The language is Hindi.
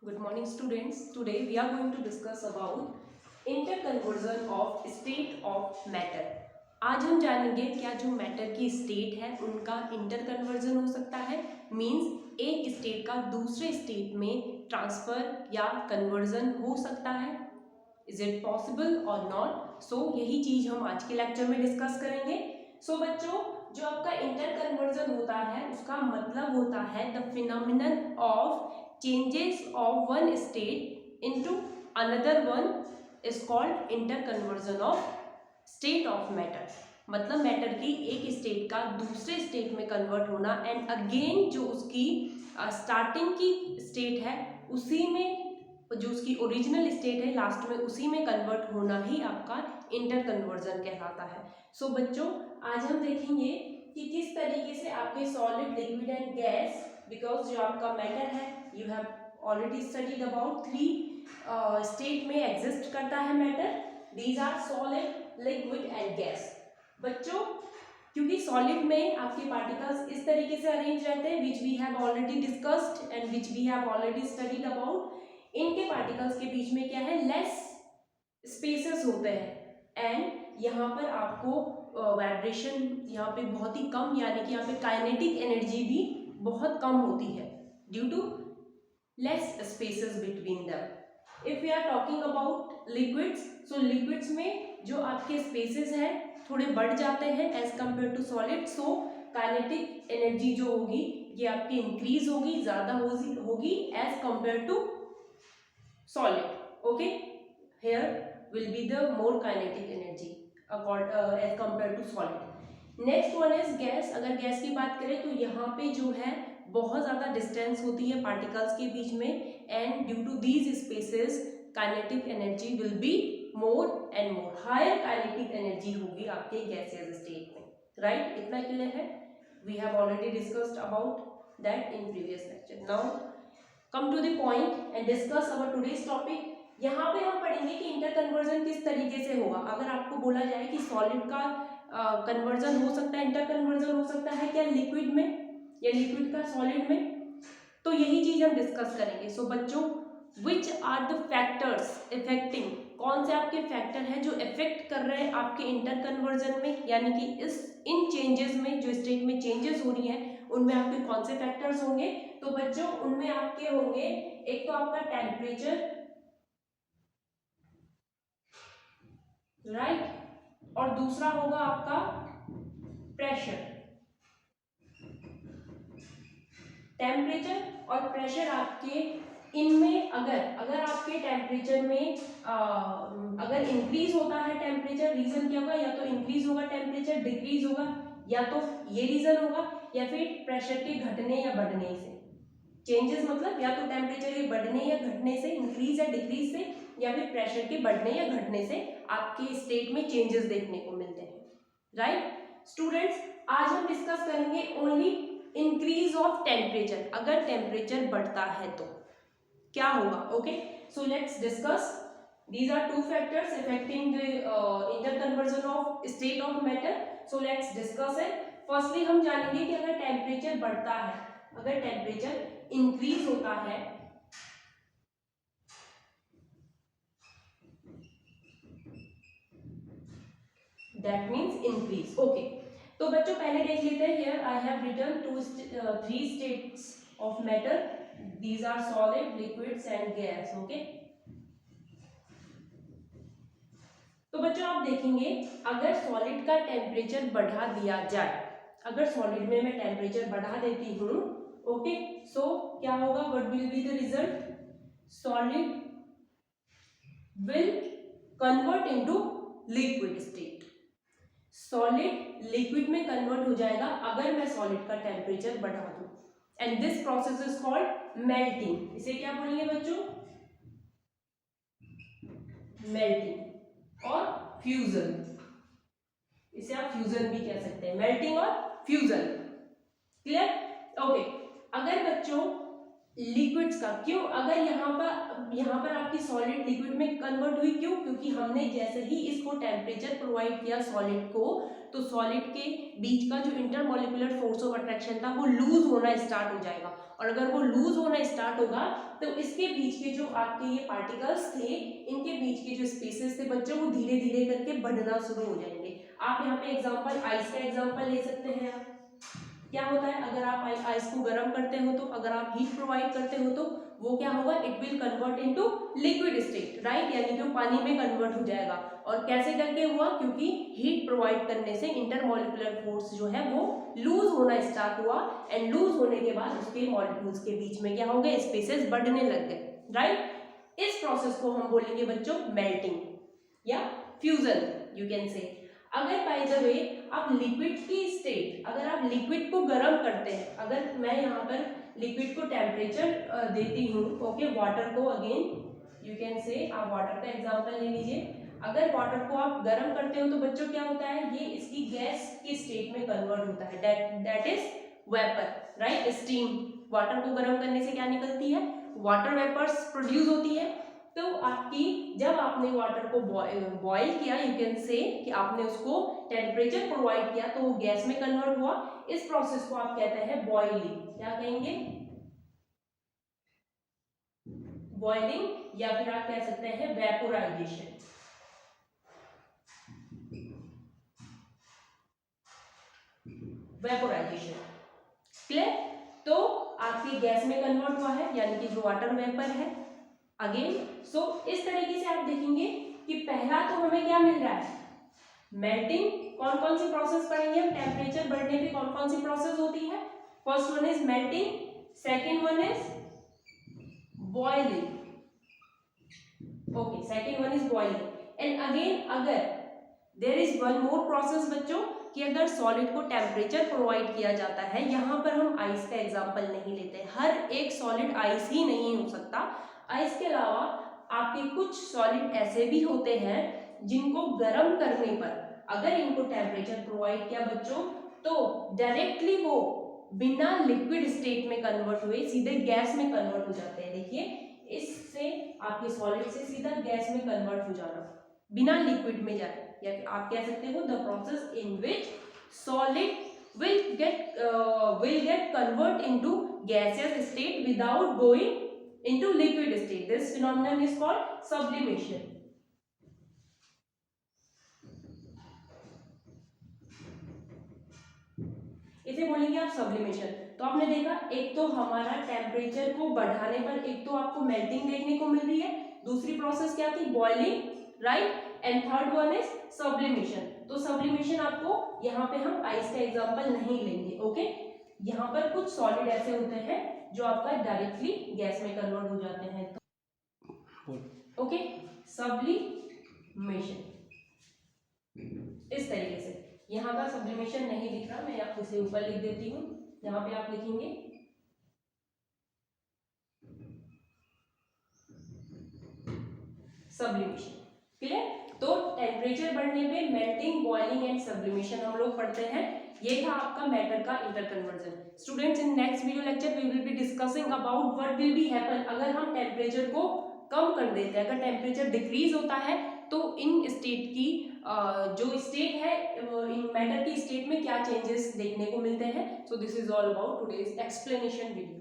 Good morning students. Today we are going to discuss about interconversion of state of matter. आज हम जानेंगे क्या जो मैटर की स्टेट है उनका इंटरकन्वर्जन हो सकता है, मींस एक स्टेट का दूसरे स्टेट में ट्रांसफर या कन्वर्जन हो सकता है. इज इट पॉसिबल और नॉट? सो यही चीज हम आज के लेक्चर में डिस्कस करेंगे. सो बच्चों, जो आपका इंटरकन्वर्जन होता है उसका मतलब होता है the phenomenon of changes of one state into another one is called interconversion of state of matter. मतलब मैटर की एक स्टेट का दूसरे स्टेट में कन्वर्ट होना एंड अगेन जो उसकी स्टार्टिंग की स्टेट है उसी में, जो उसकी ओरिजिनल स्टेट है लास्ट में उसी में कन्वर्ट होना ही आपका इंटरकन्वर्जन कहलाता है. सो बच्चों, आज हम देखेंगे कि किस तरीके से आपके solid, liquid and gas, because जो आपका मैटर है you have already studied about 3 state में एग्जिस्ट करता है matter. These are solid, liquid and gas. बच्चों, क्योंकि सॉलिड में आपके पार्टिकल्स इस तरीके से अरेंज रहते हैं which we have already discussed and which we have already studied about. इनके पार्टिकल्स के बीच में क्या है, लेस स्पेसेस होते हैं एंड यहाँ पर आपको वाइब्रेशन यहाँ पे बहुत ही कम, यानी कि यहाँ पे काइनेटिक एनर्जी भी बहुत कम होती है due to less spaces between them. If we are talking about liquids, so liquids में जो आपके स्पेसेस हैं थोड़े बढ़ जाते हैं as compare to solid. So kinetic energy जो होगी ये आपकी इंक्रीज होगी, ज़्यादा होगी as compare to solid. Okay, here will be the more kinetic energy as compared to solid. Next one is gas. अगर गैस की बात करें तो यहाँ पे जो है बहुत ज़्यादा डिस्टेंस होती है पार्टिकल्स के बीच में and due to these spaces kinetic energy will be more and more. Higher kinetic energy होगी आपके गैसियस स्टेट में. राइट, इतना क्लियर है? We have already discussed about that in previous lecture. Now come to the point and discuss our today's topic. यहाँ पे हम पढ़ेंगे कि इंटरकन्वर्जन किस तरीके से होगा. अगर आपको बोला जाए कि सॉलिड का कन्वर्जन हो सकता है, इंटरकन्वर्जन हो सकता है क्या लिक्विड में या लिक्विड का सॉलिड में, तो यही चीज हम डिस्कस करेंगे. सो बच्चों, which are the factors affecting, कौन से आपके फैक्टर हैं जो इफेक्ट कर रहे हैं आपके इंटरकन्वर्जन में, यानी कि इन चेंजेस में, जो स्टेट में चेंजेस हो रही हैं उनमें आपके कौन से फैक्टर्स होंगे. तो बच्चों, उनमें आपके होंगे एक तो आपका टेम्परेचर, राइट, और दूसरा होगा आपका प्रेशर. टेम्परेचर और प्रेशर आपके इनमें अगर आपके टेम्परेचर में अगर इंक्रीज होता है टेम्परेचर, रीजन क्या होगा, या तो इंक्रीज होगा टेम्परेचर, डिक्रीज होगा, या तो ये रीजन होगा, या फिर प्रेशर के घटने या बढ़ने से. चेंजेस मतलब या तो टेम्परेचर के बढ़ने या घटने से, इंक्रीज या डिक्रीज से, या फिर प्रेशर के बढ़ने या घटने से आपके स्टेट में चेंजेस देखने को मिलते हैं. राइट स्टूडेंट्स, आज हम डिस्कस करेंगे ओनली इंक्रीज ऑफ टेम्परेचर. अगर टेम्परेचर बढ़ता है तो क्या होगा. Okay, so let's discuss. These are 2 factors affecting the interconversion of state of matter. So let's discuss it. Firstly हम जानेंगे कि अगर टेम्परेचर बढ़ता है, अगर टेम्परेचर इंक्रीज होता है, दैट मीन्स इंक्रीज. ओके, तो बच्चों पहले देख लेते हैं. Here I have written 3 states of matter. These are solid, liquids and gas. Okay, तो बच्चों आप देखेंगे अगर सॉलिड का टेम्परेचर बढ़ा दिया जाए, अगर सॉलिड में मैं टेम्परेचर बढ़ा देती हूँ, ओके, सो क्या होगा, what will be the result, solid will convert into liquid state. Solid liquid में कन्वर्ट हो जाएगा अगर मैं सॉलिड का टेम्परेचर बढ़ा दूं, and this process is called melting. इसे क्या बोलेंगे बच्चों, मेल्टिंग और फ्यूजन. इसे आप फ्यूजन भी कह सकते हैं, मेल्टिंग और फ्यूजन. क्लियर? ओके, अगर बच्चों लिक्विड्स का, क्यों, अगर यहाँ पर आपकी सॉलिड लिक्विड में कन्वर्ट हुई, क्यों, क्योंकि हमने जैसे ही इसको टेम्परेचर प्रोवाइड किया सॉलिड को, तो सॉलिड के बीच का जो इंटरमोलिकुलर फोर्स ऑफ अट्रैक्शन था वो लूज होना स्टार्ट हो जाएगा. और अगर वो लूज होना स्टार्ट होगा तो इसके बीच के जो आपके ये पार्टिकल्स थे, इनके बीच के जो स्पेसेस थे बच्चों, वो धीरे धीरे करके बढ़ना शुरू हो जाएंगे। आप यहाँ पे एग्जांपल आइस का एग्जांपल ले सकते हैं। आप क्या होता है, अगर आप आइस को गर्म करते हो तो, अगर आप हीट प्रोवाइड करते हो तो वो क्या होगा, it will convert into liquid state, right, यानी कि पानी में कन्वर्ट हो जाएगा। और कैसे करके हुआ, क्योंकि हीट प्रोवाइड करने से इंटरमॉलिक्यूलर फोर्स जो है वो लूज होना स्टार्ट हुआ, एंड लूज होने के बाद उसके मॉलिक्यूल्स के बीच में क्या हो गए, स्पेसेस बढ़ने लग गए, राइट। इस प्रोसेस को हम बोलेंगे बच्चों मेल्टिंग या फ्यूजन, यू कैन से। अगर बाय द वे आप लिक्विड की स्टेट, अगर आप लिक्विड को गर्म करते हैं, अगर मैं यहाँ पर लिक्विड को टेम्परेचर देती हूँ, ओके, वाटर को, अगेन यू कैन से, आप वाटर का एग्जांपल ले लीजिए। अगर वाटर को आप गर्म करते हो तो बच्चों क्या होता है, ये इसकी गैस की स्टेट में कन्वर्ट होता है, that is vapour, right, steam. Water को गर्म करने से क्या निकलती है, वाटर वेपर्स प्रोड्यूस होती है। तो आपकी, जब आपने वाटर को बॉयल किया, यू कैन से कि आपने उसको टेम्परेचर प्रोवाइड किया, तो वो गैस में कन्वर्ट हुआ। इस प्रोसेस को आप कहते हैं बॉइलिंग। क्या कहेंगे, बॉइलिंग, या फिर आप कह सकते हैं वेपोराइजेशन। Vaporisation, clear. तो आपकी गैस में कन्वर्ट हुआ है, यानी कि जो वाटर वेपर है, अगेन। सो इस तरीके से आप देखेंगे कि पहला तो हमें क्या मिल रहा है, मेल्टिंग। कौन कौन सी प्रोसेस पढ़ेंगे हम, टेम्परेचर बढ़ने पे कौन कौन सी प्रोसेस होती है। First one is melting, second one is boiling, okay, second one is boiling. And again अगर there is one more process बच्चों, कि अगर सॉलिड को टेम्परेचर प्रोवाइड किया जाता है, यहाँ पर हम आइस का एग्जांपल नहीं लेते, हर एक सॉलिड आइस ही नहीं हो सकता। आइस के अलावा आपके कुछ सॉलिड ऐसे भी होते हैं जिनको गर्म करने पर, अगर इनको टेम्परेचर प्रोवाइड किया बच्चों, तो डायरेक्टली वो बिना लिक्विड स्टेट में कन्वर्ट हुए सीधे गैस में कन्वर्ट हो जाते हैं। देखिए, इससे आपके सॉलिड से सीधा गैस में कन्वर्ट हो जाना, बिना लिक्विड में जाए, या आप कह सकते हो the process in which solid will get convert into gaseous state without going into liquid state. This phenomenon is called sublimation. इसे बोलेंगे आप सब्लिमेशन। तो आपने देखा, एक तो हमारा टेम्परेचर को बढ़ाने पर एक तो आपको मेल्टिंग देखने को मिल रही है, दूसरी प्रोसेस क्या थी, boiling, right, and third one is sublimation. तो सब्लिमेशन आपको यहाँ पे हम आइस का एग्जांपल नहीं लेंगे, ओके। यहाँ पर कुछ सॉलिड ऐसे होते हैं जो आपका डायरेक्टली गैस में कन्वर्ट हो जाते हैं, तो ओके, सब्लिमेशन। इस तरीके से यहाँ का सब्लिमेशन नहीं दिख रहा, मैं आपको इसे ऊपर लिख देती हूँ, यहाँ पे आप लिखेंगे सब्लिमेशन, क्लियर। तो टेम्परेचर बढ़ने पे मेल्टिंग, बॉइलिंग एंड सब्लिमेशन हम लोग पढ़ते हैं। ये था आपका मैटर का interconversion. Students, in next video lecture we will be discussing about what will be happen अगर हम टेम्परेचर को कम कर देते हैं, अगर टेम्परेचर डिक्रीज होता है तो इन स्टेट की जो स्टेट है, इन मैटर की स्टेट में क्या चेंजेस देखने को मिलते हैं। So this is all about today's explanation video.